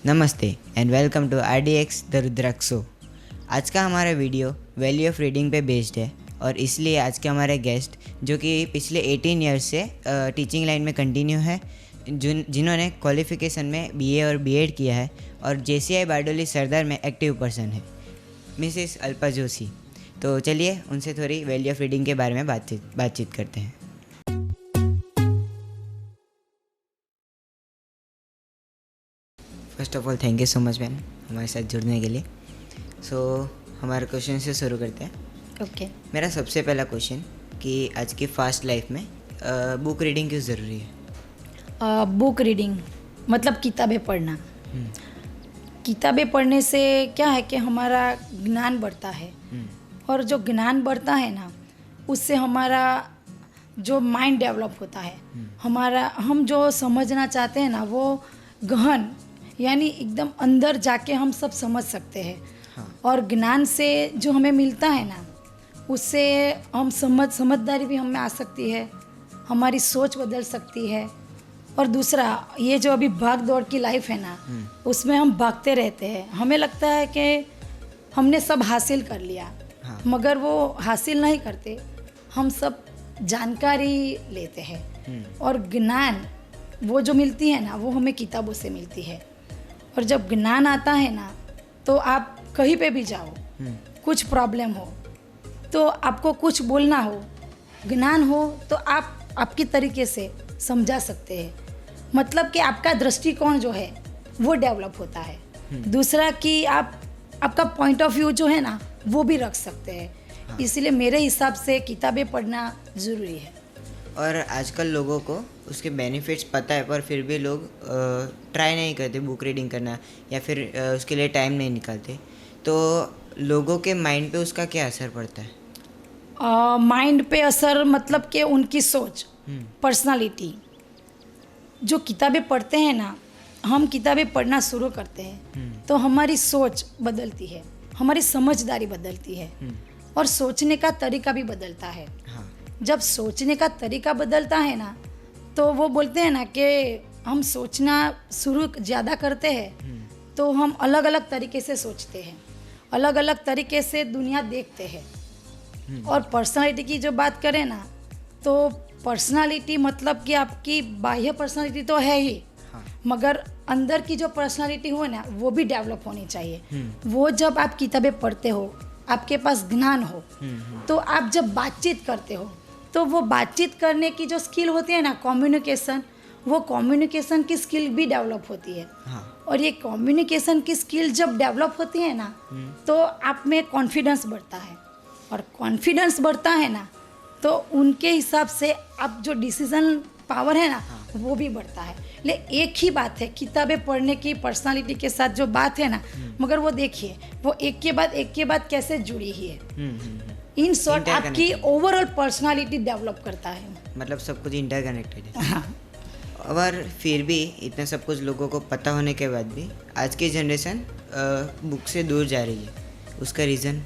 नमस्ते and welcome to RDX the Rudraksh show. आज का हमारा वीडियो वैल्यू ऑफ रीडिंग पे बेस्ड है और इसलिए आज के हमारे गेस्ट जो कि पिछले 18 ईयर्स से टीचिंग लाइन में कंटिन्यू है, जिन्होंने क्वालिफिकेशन में BA और B.Ed किया है और JCI बारडोली सरदार में एक्टिव पर्सन है, मिसेस अल्पा जोशी। तो चलिए उनसे थोड़ी वैल्यू ऑफ रीडिंग के बारे में बातचीत करते हैं। First of all thank you so much ma'am हमारे साथ जुड़ने के लिए। हमारे क्वेश्चन से शुरू करते हैं। ओके मेरा सबसे पहला क्वेश्चन कि आज की फास्ट लाइफ में बुक रीडिंग क्यों ज़रूरी है? बुक रीडिंग मतलब किताबें पढ़ना। किताबें पढ़ने से क्या है कि हमारा ज्ञान बढ़ता है और जो ज्ञान बढ़ता है ना, उससे हमारा जो माइंड डेवलप होता है, हम जो समझना चाहते हैं ना, वो गहन यानी एकदम अंदर जाके हम सब समझ सकते हैं। हाँ। और ज्ञान से जो हमें मिलता है ना, उससे हम समझदारी भी हमें आ सकती है, हमारी सोच बदल सकती है। और दूसरा, ये जो अभी भाग दौड़ की लाइफ है ना, उसमें हम भागते रहते हैं, हमें लगता है कि हमने सब हासिल कर लिया। हाँ। मगर वो हासिल नहीं करते, हम सब जानकारी लेते हैं और ज्ञान वो जो मिलती है ना, वो हमें किताबों से मिलती है। और जब ज्ञान आता है ना, तो आप कहीं पे भी जाओ, कुछ प्रॉब्लम हो तो आपको कुछ बोलना हो, ज्ञान हो तो आप आपकी तरीके से समझा सकते हैं। मतलब कि आपका दृष्टिकोण जो है वो डेवलप होता है। दूसरा कि आपका पॉइंट ऑफ व्यू जो है ना, वो भी रख सकते हैं। हाँ। इसलिए मेरे हिसाब से किताबें पढ़ना ज़रूरी है। और आजकल लोगों को उसके बेनिफिट्स पता है, पर फिर भी लोग ट्राई नहीं करते बुक रीडिंग करना, या फिर उसके लिए टाइम नहीं निकालते। तो लोगों के माइंड पे उसका क्या असर पड़ता है? माइंड पे असर मतलब कि उनकी सोच, पर्सनालिटी। जो किताबें पढ़ते हैं ना, हम किताबें पढ़ना शुरू करते हैं तो हमारी सोच बदलती है, हमारी समझदारी बदलती है और सोचने का तरीका भी बदलता है। हाँ। जब सोचने का तरीका बदलता है ना, तो वो बोलते हैं ना कि हम सोचना शुरू ज़्यादा करते हैं तो हम अलग अलग तरीके से सोचते हैं, अलग अलग तरीके से दुनिया देखते हैं। और पर्सनालिटी की जो बात करें ना, तो पर्सनालिटी मतलब कि आपकी बाह्य पर्सनालिटी तो है ही, हाँ। मगर अंदर की जो पर्सनालिटी हो ना, वो भी डेवलप होनी चाहिए। वो जब आप किताबें पढ़ते हो, आपके पास ज्ञान हो, तो आप जब बातचीत करते हो, तो वो बातचीत करने की जो स्किल होती है ना, कम्युनिकेशन, वो कम्युनिकेशन की स्किल भी डेवलप होती है। हाँ। और ये कम्युनिकेशन की स्किल जब डेवलप होती है ना, तो आप में कॉन्फिडेंस बढ़ता है, और कॉन्फिडेंस बढ़ता है ना, तो उनके हिसाब से आप जो डिसीजन पावर है ना, वो भी बढ़ता है। लेकिन एक ही बात है, किताबें पढ़ने की पर्सनालिटी के साथ जो बात है ना, मगर वो देखिए, वो एक के बाद कैसे जुड़ी ही है। इन शॉर्ट आपकी ओवरऑल पर्सनालिटी डेवलप करता है। मतलब सब कुछ इंटरकनेक्टेड है। हाँ। और फिर भी इतना सब कुछ लोगों को पता होने के बाद भी आज की जनरेशन बुक से दूर जा रही है, उसका रीज़न?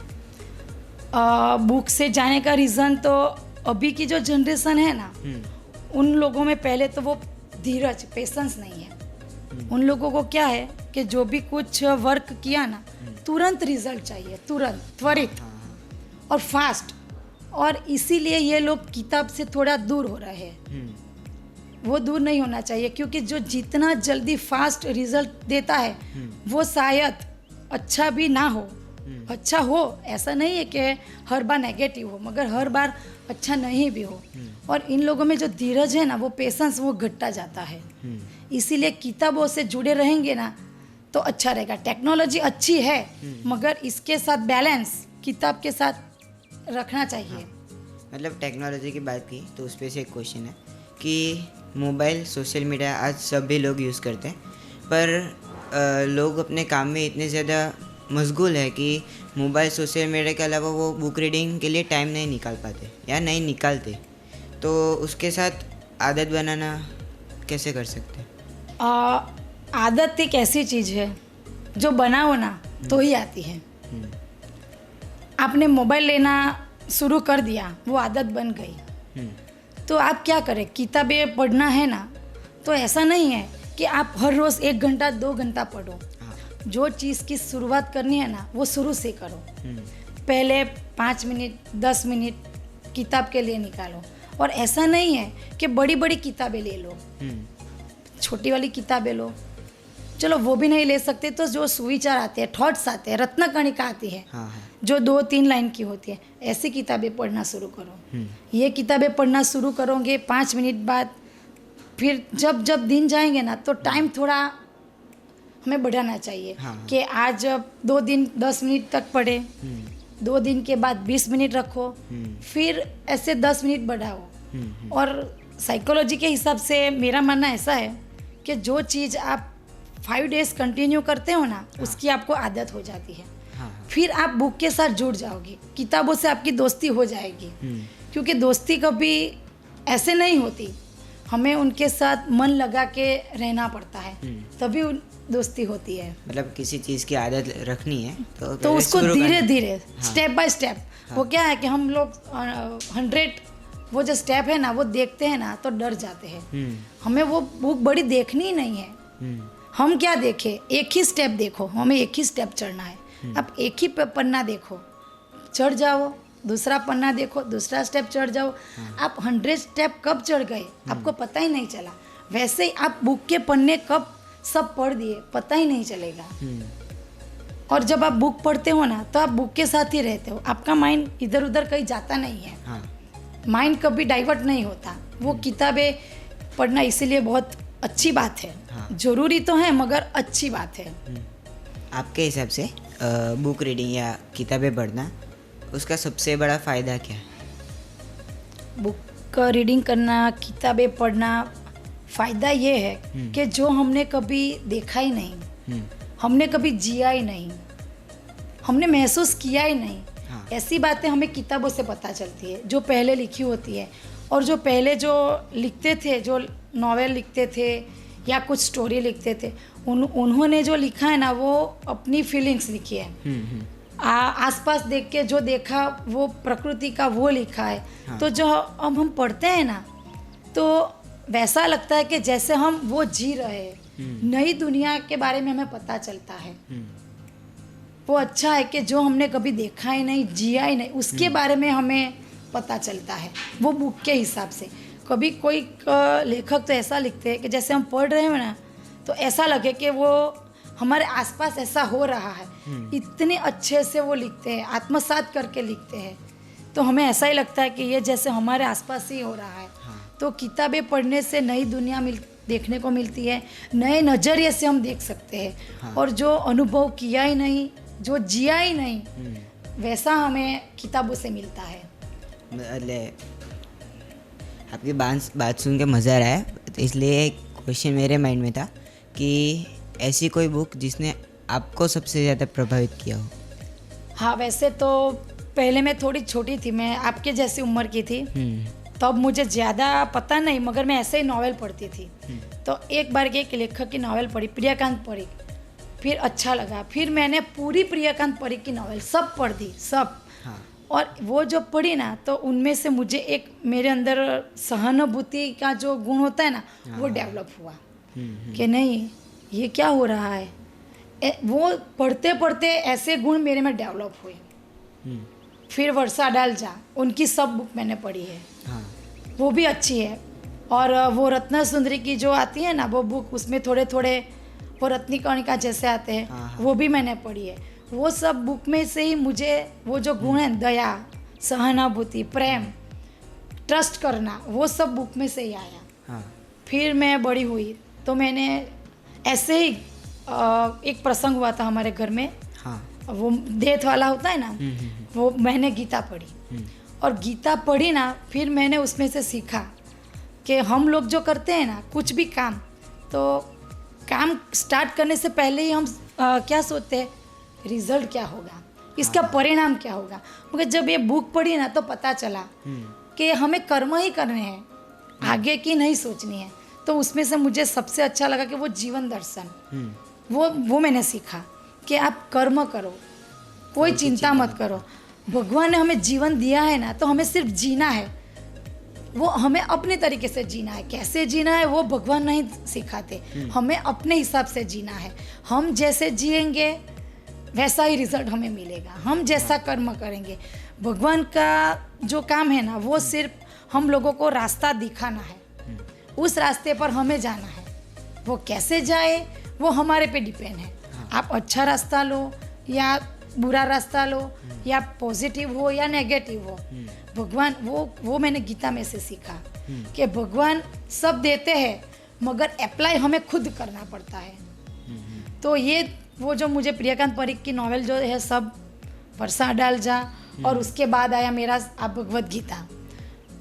बुक से जाने का रीज़न तो अभी की जो जनरेशन है ना, उन लोगों में पहले तो वो धीरज, पेशेंस नहीं है। उन लोगों को क्या है कि जो भी कुछ वर्क किया ना, तुरंत रिजल्ट चाहिए, तुरंत, त्वरित और फास्ट। और इसीलिए ये लोग किताब से थोड़ा दूर हो रहे हैं। वो दूर नहीं होना चाहिए, क्योंकि जो जितना जल्दी फास्ट रिजल्ट देता है, वो शायद अच्छा भी ना हो। अच्छा हो, ऐसा नहीं है कि हर बार नेगेटिव हो, मगर हर बार अच्छा नहीं भी हो। और इन लोगों में जो धीरज है ना, वो पेशेंस, वो घटता जाता है। इसीलिए किताबों से जुड़े रहेंगे ना, तो अच्छा रहेगा। टेक्नोलॉजी अच्छी है, मगर इसके साथ बैलेंस किताब के साथ रखना चाहिए। हाँ। मतलब टेक्नोलॉजी की बात की तो उस पर से एक क्वेश्चन है कि मोबाइल, सोशल मीडिया आज सभी लोग यूज़ करते हैं, पर लोग अपने काम में इतने ज़्यादा मशगूल है कि मोबाइल, सोशल मीडिया के अलावा वो बुक रीडिंग के लिए टाइम नहीं निकाल पाते या नहीं निकालते। तो उसके साथ आदत बनाना कैसे कर सकते हैं? आदत एक ऐसी चीज़ है जो बनाओ ना तो ही आती है। आपने मोबाइल लेना शुरू कर दिया, वो आदत बन गई, तो आप क्या करें? किताबें पढ़ना है ना, तो ऐसा नहीं है कि आप हर रोज़ 1 घंटा 2 घंटा पढ़ो। हाँ। जो चीज़ की शुरुआत करनी है ना वो शुरू से करो। हम्म, पहले 5 मिनट 10 मिनट किताब के लिए निकालो। और ऐसा नहीं है कि बड़ी बड़ी किताबें ले लो, हम्म, छोटी वाली किताबें लो। चलो वो भी नहीं ले सकते तो जो सुविचार आते हैं, थॉट्स आते हैं, रत्नकणिका आती है हाँ हाँ। जो 2-3 लाइन की होती है, ऐसी किताबें पढ़ना शुरू करो। हम्म, ये किताबें पढ़ना शुरू करोगे 5 मिनट बाद, फिर जब जब दिन जाएंगे ना तो टाइम थोड़ा हमें बढ़ाना चाहिए। हाँ, हाँ। कि आज 2 दिन 10 मिनट तक पढ़े, हम्म, 2 दिन के बाद 20 मिनट रखो, हम्म, फिर ऐसे 10 मिनट बढ़ाओ। हम्म, और साइकोलॉजी के हिसाब से मेरा मानना ऐसा है कि जो चीज़ आप 5 डेज कंटिन्यू करते हो ना उसकी आपको आदत हो जाती है। हाँ हाँ। फिर आप बुक के साथ जुड़ जाओगे, किताबों से आपकी दोस्ती हो जाएगी। हम्म, क्योंकि दोस्ती कभी ऐसे नहीं होती, हमें उनके साथ मन लगा के रहना पड़ता है, तभी दोस्ती होती है। मतलब किसी चीज़ की आदत रखनी है तो तो पहले उसको शुरू धीरे करना- धीरे हाँ। स्टेप बाय स्टेप, वो क्या है कि हम लोग 100 वो जो स्टेप है ना वो देखते हैं ना तो डर जाते हैं। हम्म, हमें वो बुक बड़ी देखनी ही नहीं है। हम्म, हम क्या देखें, एक ही स्टेप देखो, हमें एक ही स्टेप चढ़ना है। आप एक ही पन्ना देखो, चढ़ जाओ, दूसरा पन्ना देखो, दूसरा स्टेप चढ़ जाओ। आप 100 स्टेप कब चढ़ गए आपको पता ही नहीं चला। वैसे ही आप बुक के पन्ने कब सब पढ़ दिए पता ही नहीं चलेगा। हम्म, और जब आप बुक पढ़ते हो ना तो आप बुक के साथ ही रहते हो, आपका माइंड इधर उधर कहीं जाता नहीं है, हाँ। माइंड कभी डाइवर्ट नहीं होता। वो किताबें पढ़ना इसीलिए बहुत अच्छी बात है। हाँ। जरूरी तो है मगर अच्छी बात है। आपके हिसाब से बुक रीडिंग या किताबें पढ़ना उसका सबसे बड़ा फ़ायदा क्या है? बुक का रीडिंग करना, किताबें पढ़ना, फ़ायदा ये है कि जो हमने कभी देखा ही नहीं, हम्म, हमने कभी जिया ही नहीं, हमने महसूस किया ही नहीं, हाँ। ऐसी बातें हमें किताबों से पता चलती है जो पहले लिखी होती है। और जो पहले जो लिखते थे, जो नॉवेल लिखते थे या कुछ स्टोरी लिखते थे, उन्होंने जो लिखा है ना वो अपनी फीलिंग्स लिखी है। हम्म, आसपास देख के जो देखा वो प्रकृति का वो लिखा है। हाँ। तो जो अब हम पढ़ते हैं ना तो वैसा लगता है कि जैसे हम वो जी रहे हैं, नई दुनिया के बारे में हमें पता चलता है। वो अच्छा है कि जो हमने कभी देखा ही नहीं, जिया ही नहीं, उसके बारे में हमें पता चलता है वो बुक के हिसाब से। कभी कोई लेखक तो ऐसा लिखते हैं कि जैसे हम पढ़ रहे हो ना तो ऐसा लगे कि वो हमारे आसपास ऐसा हो रहा है। इतने अच्छे से वो लिखते हैं, आत्मसात करके लिखते हैं, तो हमें ऐसा ही लगता है कि ये जैसे हमारे आसपास ही हो रहा है। तो किताबें पढ़ने से नई दुनिया देखने को मिलती है, नए नज़रिए से हम देख सकते हैं। और जो अनुभव किया ही नहीं, जो जिया ही नहीं, वैसा हमें किताबों से मिलता है। मतलब आपकी बात सुन के मज़ा आ रहा है, तो इसलिए एक क्वेश्चन मेरे माइंड में था कि ऐसी कोई बुक जिसने आपको सबसे ज़्यादा प्रभावित किया हो? हाँ, वैसे तो पहले मैं थोड़ी छोटी थी, मैं आपके जैसी उम्र की थी, तब मुझे ज़्यादा पता नहीं, मगर मैं ऐसे ही नॉवेल पढ़ती थी। तो एक बार एक लेखक की नॉवेल पढ़ी, प्रियकांत पढ़ी, फिर अच्छा लगा, फिर मैंने पूरी प्रियकांत पढ़ी की नॉवेल सब पढ़ दी, सब। हाँ। और वो जो पढ़ी ना तो उनमें से मुझे एक मेरे अंदर सहानुभूति का जो गुण होता है ना वो डेवलप हुआ कि नहीं ये क्या हो रहा है। वो पढ़ते पढ़ते ऐसे गुण मेरे में डेवलप हुए। फिर वर्षा डालजा, उनकी सब बुक मैंने पढ़ी है। हाँ। वो भी अच्छी है। और वो रत्न सुंदरी की जो आती है ना वो बुक, उसमें थोड़े थोड़े वो रत्निकणिका जैसे आते हैं, हाँ। वो भी मैंने पढ़ी है। वो सब बुक में से ही मुझे वो जो गुण है, दया, सहानुभूति, प्रेम, ट्रस्ट करना, वो सब बुक में से ही आया। हाँ। फिर मैं बड़ी हुई तो मैंने ऐसे ही एक प्रसंग हुआ था हमारे घर में। हाँ। वो डेथ वाला होता है ना, वो मैंने गीता पढ़ी। और गीता पढ़ी ना, फिर मैंने उसमें से सीखा कि हम लोग जो करते हैं ना कुछ भी काम, तो काम स्टार्ट करने से पहले ही हम क्या सोचते हैं, रिजल्ट क्या होगा, इसका परिणाम क्या होगा। मगर जब ये बुक पढ़ी ना तो पता चला कि हमें कर्म ही करने हैं, आगे की नहीं सोचनी है। तो उसमें से मुझे सबसे अच्छा लगा कि वो जीवन दर्शन, वो मैंने सीखा कि आप कर्म करो, कोई चिंता मत करो। भगवान ने हमें जीवन दिया है ना तो हमें सिर्फ जीना है, वो हमें अपने तरीके से जीना है। कैसे जीना है वो भगवान नहीं सिखाते, हमें अपने हिसाब से जीना है। हम जैसे जिएंगे वैसा ही रिजल्ट हमें मिलेगा, हम जैसा कर्म करेंगे। भगवान का जो काम है ना वो सिर्फ हम लोगों को रास्ता दिखाना है, उस रास्ते पर हमें जाना है। वो कैसे जाए वो हमारे पे डिपेंड है। आप अच्छा रास्ता लो या बुरा रास्ता लो, या पॉजिटिव हो या नेगेटिव हो, भगवान वो मैंने गीता में से सीखा कि भगवान सब देते हैं मगर अप्लाई हमें खुद करना पड़ता है। तो ये वो जो मुझे प्रियकांत परीख की नॉवेल जो है सब वर्षा डाल जा, और उसके बाद आया मेरा आप भगवत गीता,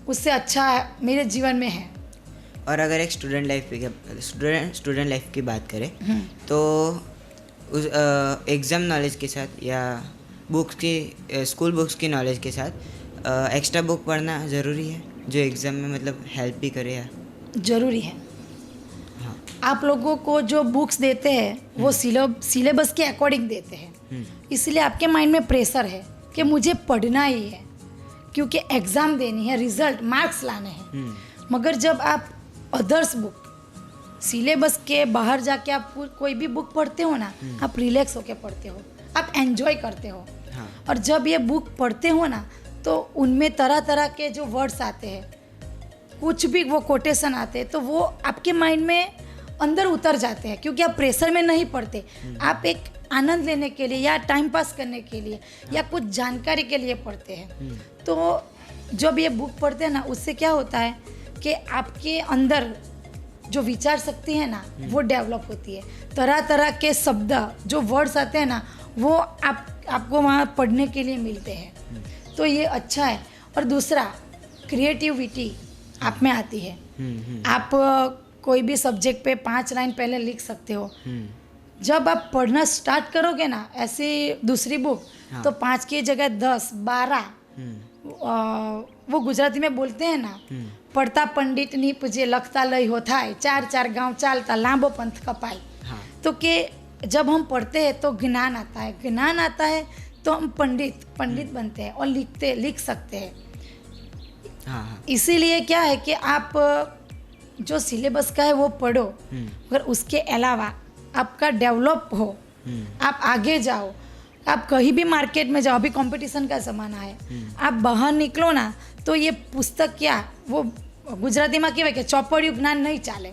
उससे अच्छा मेरे जीवन में है। और अगर एक स्टूडेंट लाइफ की बात करें तो उस एग्ज़ाम नॉलेज के साथ या बुक्स की स्कूल बुक्स की नॉलेज के साथ एक्स्ट्रा बुक पढ़ना ज़रूरी है जो एग्ज़ाम में मतलब हेल्प भी करे या ज़रूरी है। हाँ। आप लोगों को जो बुक्स देते हैं वो सिलेबस के अकॉर्डिंग देते हैं, इसलिए आपके माइंड में प्रेशर है कि मुझे पढ़ना ही है क्योंकि एग्ज़ाम देनी है, रिजल्ट मार्क्स लाने हैं। मगर जब आप अदर्स बुक सिलेबस के बाहर जाके आप कोई भी बुक पढ़ते हो ना, आप रिलैक्स होके पढ़ते हो, आप एंजॉय करते हो। हाँ। और जब ये बुक पढ़ते हो ना तो उनमें तरह तरह के जो वर्ड्स आते हैं, कुछ भी वो कोटेशन आते हैं, तो वो आपके माइंड में अंदर उतर जाते हैं क्योंकि आप प्रेशर में नहीं पढ़ते, आप एक आनंद लेने के लिए या टाइम पास करने के लिए या कुछ जानकारी के लिए पढ़ते हैं। तो जब ये बुक पढ़ते हैं ना उससे क्या होता है कि आपके अंदर जो विचार शक्ति है ना वो डेवलप होती है। तरह तरह के शब्द जो वर्ड्स आते हैं ना वो आपको वहाँ पढ़ने के लिए मिलते हैं, तो ये अच्छा है। और दूसरा क्रिएटिविटी आप में आती है। आप कोई भी सब्जेक्ट पे 5 लाइन पहले लिख सकते हो। जब आप पढ़ना स्टार्ट करोगे ना ऐसी दूसरी बुक, तो 5 की जगह 10, 12 वो गुजराती में बोलते हैं ना, पढ़ता पंडित नी पूजे लखता लय हो थाय, 4 गांव चालता लांबो पंथ कपाई। तो कि जब हम पढ़ते हैं तो ज्ञान आता है, ज्ञान आता है तो हम पंडित बनते हैं और लिख सकते हैं। इसीलिए क्या है कि आप जो सिलेबस का है वो पढ़ो, मगर उसके अलावा आपका डेवलप हो, आप आगे जाओ, आप कहीं भी मार्केट में जाओ, अभी कंपटीशन का ज़माना है, आप बाहर निकलो ना तो ये पुस्तक क्या वो ગુજરાતીમાં કહેવાય કે ચોપડિયું જ્ઞાન નહીં ચાલે,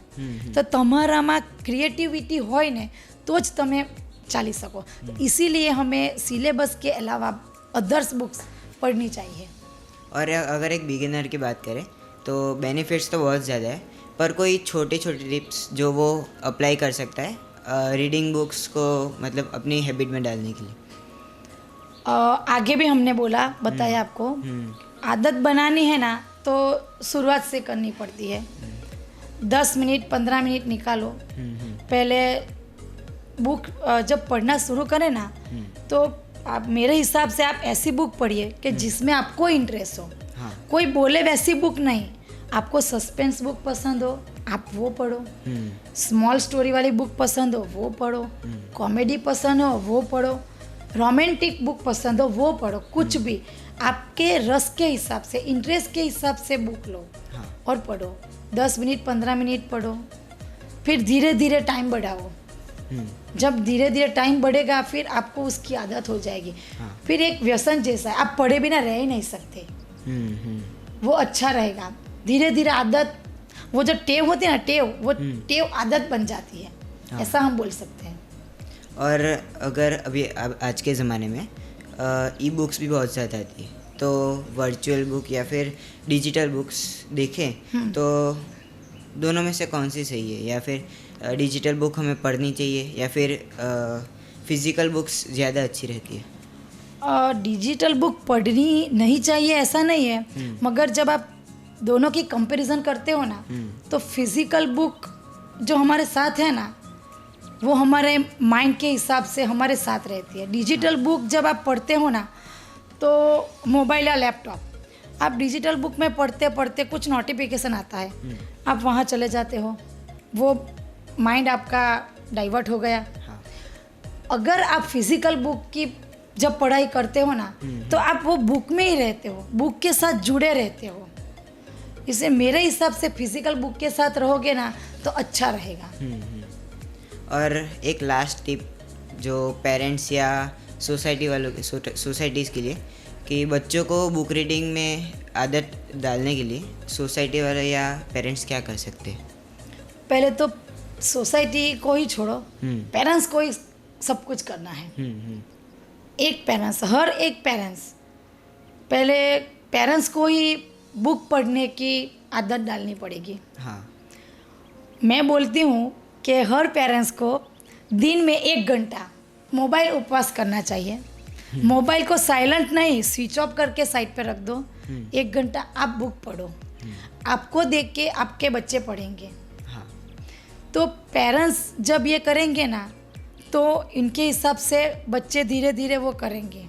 તો તમારામાં ક્રિએટિવિટી હોય ને તો જ તમે ચાલી શકો। इसीलिए हमें सिलेबस के अलावा अदर्स बुक्स पढ़नी चाहिए। और अगर एक बिगिनर की बात करें तो बेनिफिट्स तो बहुत ज़्यादा है, पर कोई छोटे छोटे टिप्स जो वो अप्लाई कर सकता है रीडिंग बुक्स को मतलब अपनी हैबिट में डालने के लिए। आगे भी हमने बताया आपको, आदत बनानी है ना तो शुरुआत से करनी पड़ती है। 10 मिनट 15 मिनट निकालो, पहले बुक जब पढ़ना शुरू करें ना तो आप मेरे हिसाब से आप ऐसी बुक पढ़िए कि जिसमें आपको इंटरेस्ट हो। कोई बोले वैसी बुक नहीं, आपको सस्पेंस बुक पसंद हो आप वो पढ़ो, स्मॉल स्टोरी वाली बुक पसंद हो वो पढ़ो, कॉमेडी पसंद हो वो पढ़ो, रोमांटिक बुक पसंद हो वो पढ़ो। कुछ भी आपके रस के हिसाब से, इंटरेस्ट के हिसाब से बुक लो और पढ़ो। 10 मिनट 15 मिनट पढ़ो, फिर धीरे धीरे टाइम बढ़ाओ। जब धीरे धीरे टाइम बढ़ेगा फिर आपको उसकी आदत हो जाएगी। फिर एक व्यसन जैसा है, आप पढ़े बिना रह ही नहीं सकते, वो अच्छा रहेगा। धीरे धीरे आदत, वो जो टेव होती है ना, वो टेव आदत बन जाती है, ऐसा हम बोल सकते हैं। और अगर अभी आज के ज़माने में ई बुक्स भी बहुत ज़्यादा आती है, तो वर्चुअल बुक या फिर डिजिटल बुक्स देखें तो दोनों में से कौन सी सही है, या फिर डिजिटल बुक हमें पढ़नी चाहिए या फिर फिज़िकल बुक्स ज़्यादा अच्छी रहती है? डिजिटल बुक पढ़नी नहीं चाहिए ऐसा नहीं है, मगर जब आप दोनों की कंपैरिजन करते हो ना तो फिज़िकल बुक जो हमारे साथ है ना वो हमारे माइंड के हिसाब से हमारे साथ रहती है। डिजिटल बुक जब आप पढ़ते हो ना तो मोबाइल या लैपटॉप, आप डिजिटल बुक में पढ़ते पढ़ते कुछ नोटिफिकेशन आता है, आप वहाँ चले जाते हो, वो माइंड आपका डाइवर्ट हो गया। अगर आप फिज़िकल बुक की जब पढ़ाई करते हो ना तो आप वो बुक में ही रहते हो, बुक के साथ जुड़े रहते हो। इसलिए मेरे हिसाब से फिजिकल बुक के साथ रहोगे ना तो अच्छा रहेगा। और एक लास्ट टिप जो पेरेंट्स या सोसाइटी वालों के सोसाइटीज़ के लिए कि बच्चों को बुक रीडिंग में आदत डालने के लिए सोसाइटी वाले या पेरेंट्स क्या कर सकते हैं? पहले तो सोसाइटी को ही छोड़ो, पेरेंट्स को ही सब कुछ करना है। एक पेरेंट्स, हर एक पेरेंट्स, पहले पेरेंट्स को ही बुक पढ़ने की आदत डालनी पड़ेगी। हाँ, मैं बोलती हूँ कि हर पेरेंट्स को दिन में 1 घंटा मोबाइल उपवास करना चाहिए। मोबाइल को साइलेंट नहीं, स्विच ऑफ करके साइड पे रख दो। 1 घंटा आप बुक पढ़ो, आपको देख के आपके बच्चे पढ़ेंगे। हाँ, तो पेरेंट्स जब ये करेंगे ना तो इनके हिसाब से बच्चे धीरे धीरे वो करेंगे।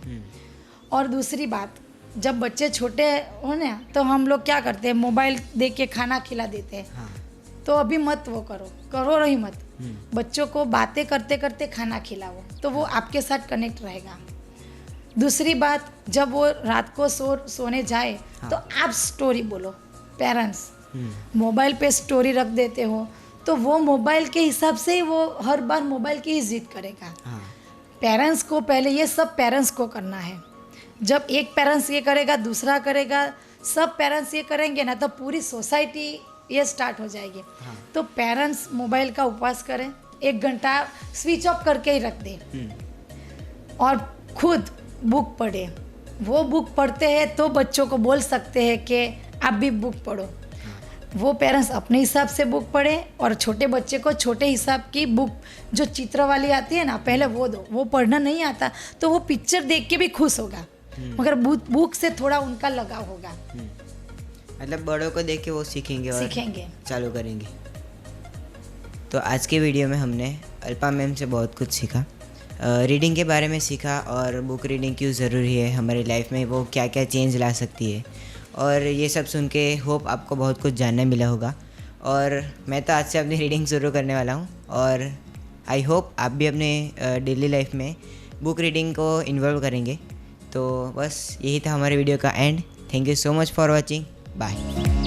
और दूसरी बात, जब बच्चे छोटे हो ना तो हम लोग क्या करते हैं, मोबाइल देख के खाना खिला देते हैं। हाँ, तो अभी मत वो करो ही मत। बच्चों को बातें करते करते खाना खिलाओ तो वो आपके साथ कनेक्ट रहेगा। दूसरी बात, जब वो रात को सोने जाए तो आप स्टोरी बोलो। पेरेंट्स मोबाइल पे स्टोरी रख देते हो तो वो मोबाइल के हिसाब से ही वो हर बार मोबाइल की ही जिद करेगा। हाँ, पेरेंट्स को पहले, ये सब पेरेंट्स को करना है। जब एक पेरेंट्स ये करेगा, दूसरा करेगा, सब पेरेंट्स ये करेंगे ना तो पूरी सोसाइटी ये स्टार्ट हो जाएगी। तो पेरेंट्स मोबाइल का उपवास करें, 1 घंटा स्विच ऑफ करके ही रख दें और खुद बुक पढ़े। वो बुक पढ़ते हैं तो बच्चों को बोल सकते हैं कि आप भी बुक पढ़ो। वो पेरेंट्स अपने हिसाब से बुक पढ़ें और छोटे बच्चे को छोटे हिसाब की बुक जो चित्र वाली आती है ना पहले वो दो। वो पढ़ना नहीं आता तो वो पिक्चर देख के भी खुश होगा, मगर बुक से थोड़ा उनका लगाव होगा। मतलब बड़ों को देख के वो सीखेंगे और सीखेंगे, चालू करेंगे। तो आज के वीडियो में हमने अल्पा मैम से बहुत कुछ सीखा, रीडिंग के बारे में सीखा और बुक रीडिंग क्यों ज़रूरी है हमारी लाइफ में, वो क्या क्या चेंज ला सकती है। और ये सब सुन के होप आपको बहुत कुछ जानने मिला होगा। और मैं तो आज से अपनी रीडिंग शुरू करने वाला हूँ और आई होप आप भी अपने डेली लाइफ में बुक रीडिंग को इन्वॉल्व करेंगे। तो बस यही था हमारे वीडियो का end. Thank you so much for watching. Bye.